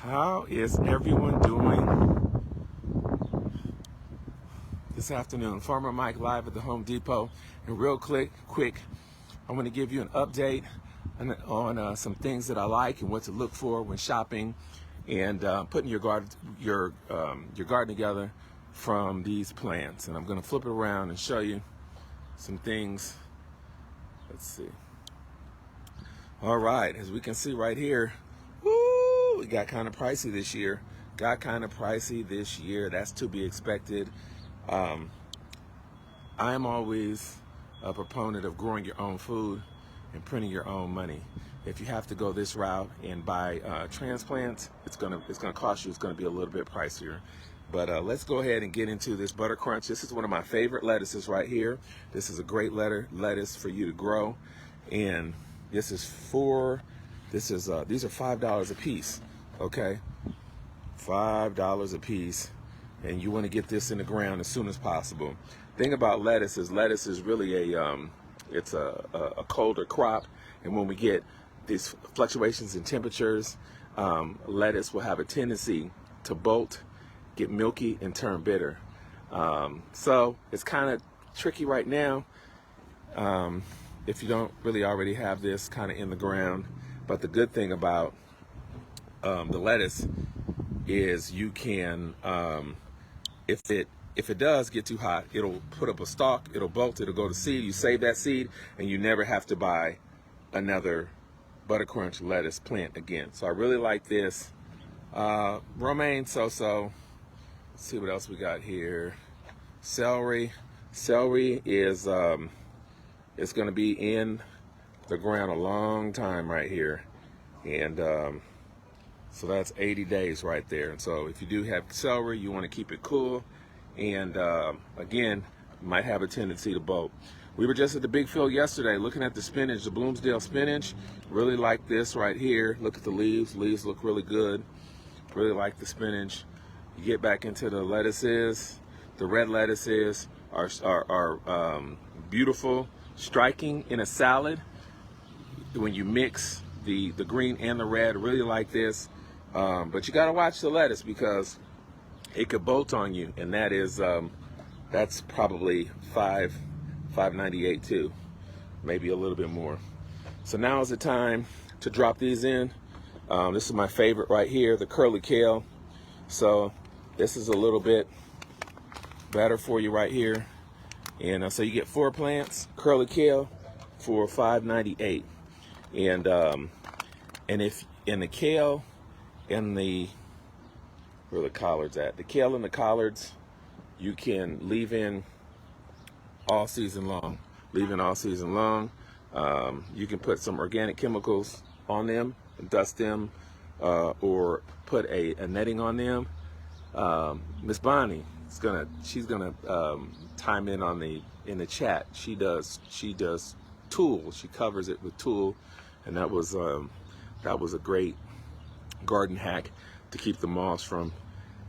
How is everyone doing this afternoon? Farmer Mike live at the Home Depot. And real quick, I want to give you an update on some things that I like and what to look for when shopping and putting your garden together from these plants. And I'm going to flip it around and show you some things. Let's see. All right, as we can see right here, it got kind of pricey this year. That's to be expected. I am always a proponent of growing your own food and printing your own money. If you have to go this route and buy transplants, it's gonna cost you. It's gonna be a little bit pricier. But let's go ahead and get into this butter crunch. This is one of my favorite lettuces right here. This is a great lettuce for you to grow, and these are $5 a piece. Okay, $5 a piece, and you want to get this in the ground as soon as possible. Thing about lettuce is really it's a colder crop, and when we get these fluctuations in temperatures, lettuce will have a tendency to bolt, get milky, and turn bitter. So it's kind of tricky right now if you don't really already have this kind of in the ground. But the good thing about the lettuce is you can, if it does get too hot, it'll put up a stalk, it'll bolt, it'll go to seed. You save that seed, and you never have to buy another butter crunch lettuce plant again. So I really like this. Romaine so-so. Let's see what else we got here. Celery is it's going to be in the ground a long time right here, and so that's 80 days right there. And so if you do have celery, you want to keep it cool, and again, might have a tendency to bolt. We were just at the big field yesterday looking at the spinach, the Bloomsdale spinach. Really like this right here. Look at the leaves. Leaves look really good. Really like the spinach. You get back into the lettuces. The red lettuces are beautiful, striking in a salad. When you mix the green and the red, really like this. But you gotta watch the lettuce because it could bolt on you, and that's probably $5.98 too, maybe a little bit more. So now is the time to drop these in. This is my favorite right here, the curly kale. So this is a little bit better for you right here, and so you get 4 plants, curly kale, for $5.98. And if in the kale and where the collards at, the kale and the collards, you can leave in all season long. You can put some organic chemicals on them, dust them, or put a netting on them. Miss Bonnie she's gonna chime in in the chat. She does tulle. She covers it with tulle, and that was a great garden hack to keep the moths from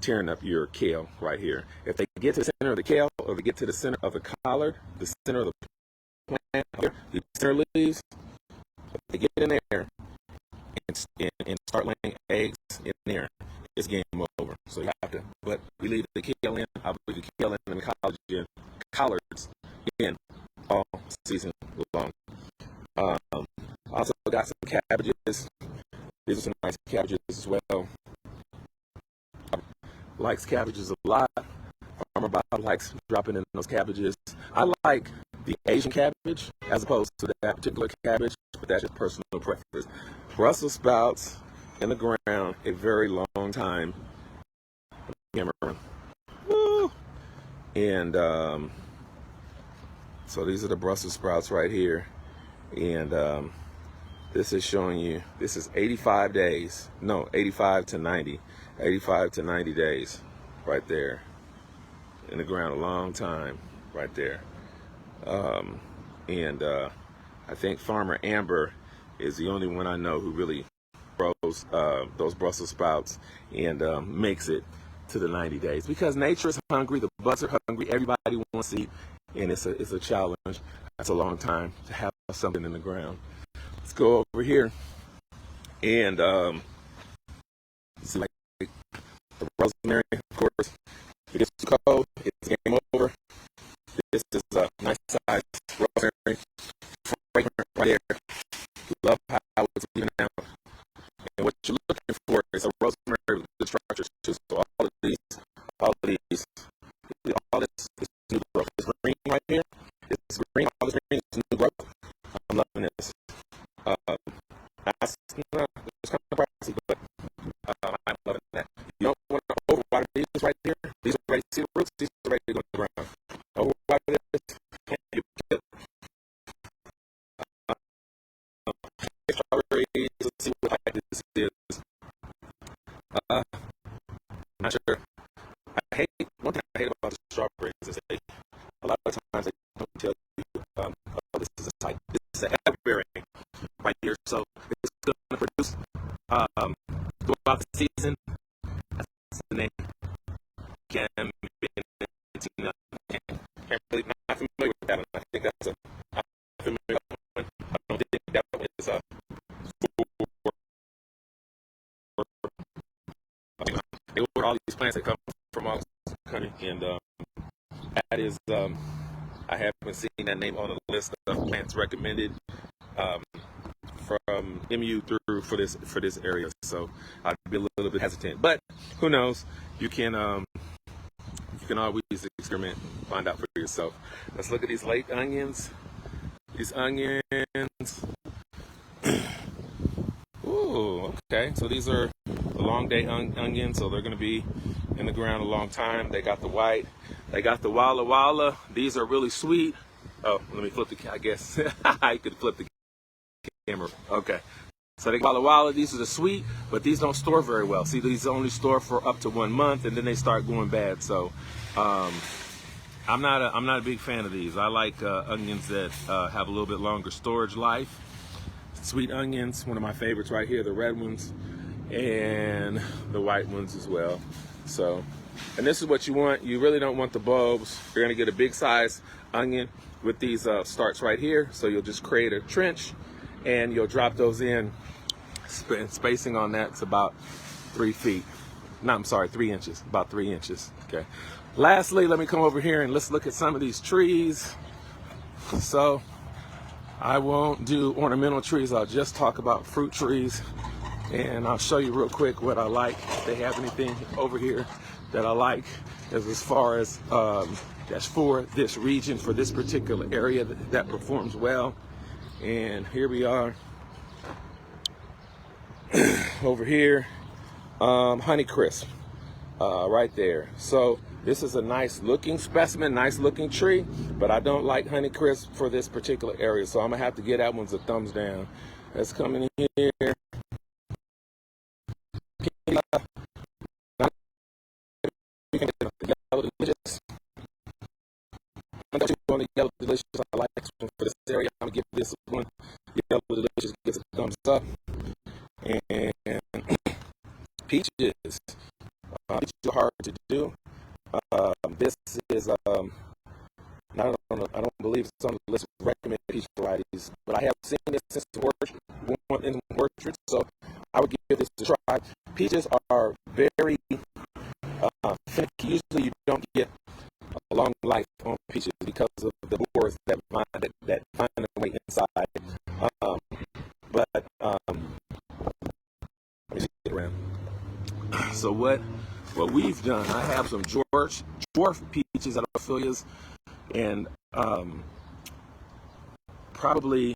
tearing up your kale right here. If they get to the center of the kale, or they get to the center of the collard, the center of the plant, the center leaves, if they get in there and start laying eggs in there, it's game over. So you have to, but we leave the kale in, obviously the kale in, and the collards in all season long. Also got some cabbages. These are some nice cabbages as well. Likes cabbages a lot. Farmer Bob likes dropping in those cabbages. I like the Asian cabbage as opposed to that particular cabbage, but that's just personal preference. Brussels sprouts in the ground a very long time. Woo! And so these are the Brussels sprouts right here, and this is showing you, this is 85 to 90 days right there in the ground, a long time right there. I think Farmer Amber is the only one I know who really grows those Brussels sprouts and makes it to the 90 days, because nature is hungry, the bugs are hungry, everybody wants to eat, and it's a challenge. That's a long time to have something in the ground. Let's go over here and see, like rosemary, of course. If it gets too cold, it's game over. This is a nice size rosemary, fragrant right there. Love how it's even out. And what you're looking for is a rosemary with good structures too. So all this new growth. This green right here, this green, all this green is new growth. I'm loving this. It's kind of pricey, but I'm loving that. You don't want to overwater these right here. These are ready to see the roots. These are ready to go to the ground. Overwater this, and you kill it. Strawberries, let's see what height this is. I'm not sure. One thing I hate about the strawberries is a lot of times they don't tell you, oh, this is a type. This is an everbearing right here, so it's going to produce throughout the season. That's the name. Can't really not familiar with that one. I think that's I'm familiar with one. I don't think that one is they order all these plants that come from all this country, and that is I haven't seen that name on the list of plants recommended from MU through for this area, so I'd be a little bit hesitant. But who knows? You can always experiment, find out for yourself. Let's look at these late onions. These onions. Ooh, okay. So these are the long day onions, so they're going to be in the ground a long time. They got the white. They got the Walla Walla. These are really sweet. Oh, let me flip I guess I could flip the camera. Okay. So they got Walla Walla. These are the sweet, but these don't store very well. See, these only store for up to 1 month, and then they start going bad. So I'm not a big fan of these. I like onions that have a little bit longer storage life. Sweet onions, one of my favorites right here, the red ones, and the white ones as well. So, and this is what you want. You really don't want the bulbs. You're gonna get a big size onion with these starts right here. So you'll just create a trench and you'll drop those in. Spacing on that's about 3 feet. No, I'm sorry, 3 inches, about 3 inches. Okay. Lastly, let me come over here and let's look at some of these trees. So I won't do ornamental trees. I'll just talk about fruit trees, and I'll show you real quick what I like. If they have anything over here that I like as far as that's for this region, for this particular area that performs well. And here we are over here, Honeycrisp right there. So this is a nice looking specimen, nice looking tree, but I don't like Honeycrisp for this particular area, so I'm gonna have to give that one's a thumbs down. That's coming in here. You can get the Yellow Delicious. On the Yellow Delicious, I like this one for this area. I'm gonna give this one. Yellow Delicious gets a thumbs up. And peaches. Peaches are hard to do. This is I don't believe it's on the list of recommended peach varieties, but I have seen this since in orchards, so I would give this a try. Peaches are very finicky. Usually you don't get a long life on peaches because of the borers that find their way inside. But let me just get around. So what we've done, I have some dwarf peaches at Ophelia's, and probably,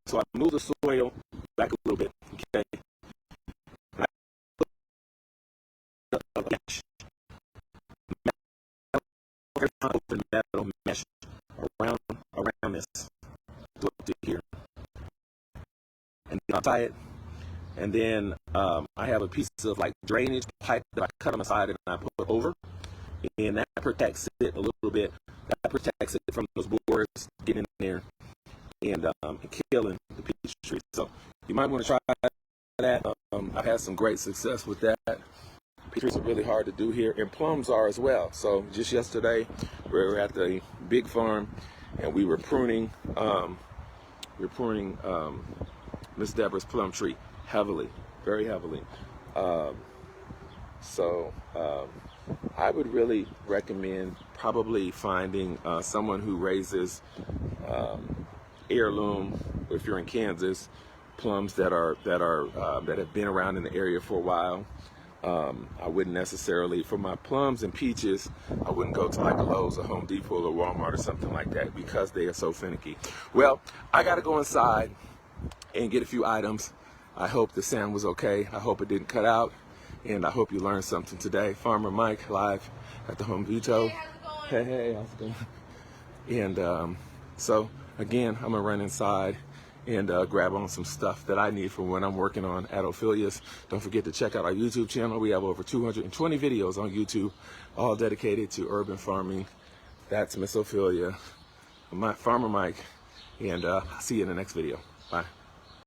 so I move the soil back a little bit, okay? I put a metal mesh around this to here, and then I'll tie it. And then I have a piece of like drainage pipe that I cut on the side and I put over, and that protects it a little bit. That protects it from those borers getting in there and killing the peach tree. So you might want to try that. I've had some great success with that. Peach trees are really hard to do here, and plums are as well. So just yesterday, we were at the big farm, and we were pruning Miss Deborah's plum tree heavily, very heavily. I would really recommend probably finding someone who raises heirloom, if you're in Kansas, plums that have been around in the area for a while. I wouldn't necessarily, for my plums and peaches, I wouldn't go to like a Lowe's or Home Depot or Walmart or something like that because they are so finicky. Well, I got to go inside and get a few items. I hope the sound was okay. I hope it didn't cut out. And I hope you learned something today. Farmer Mike live at the Home Depot. Hey, how's it going? Hey, how's it going? And so again, I'm gonna run inside and grab on some stuff that I need for when I'm working on at Ophelia's. Don't forget to check out our YouTube channel. We have over 220 videos on YouTube, all dedicated to urban farming. That's Miss Ophelia, Farmer Mike, and I'll see you in the next video. Bye.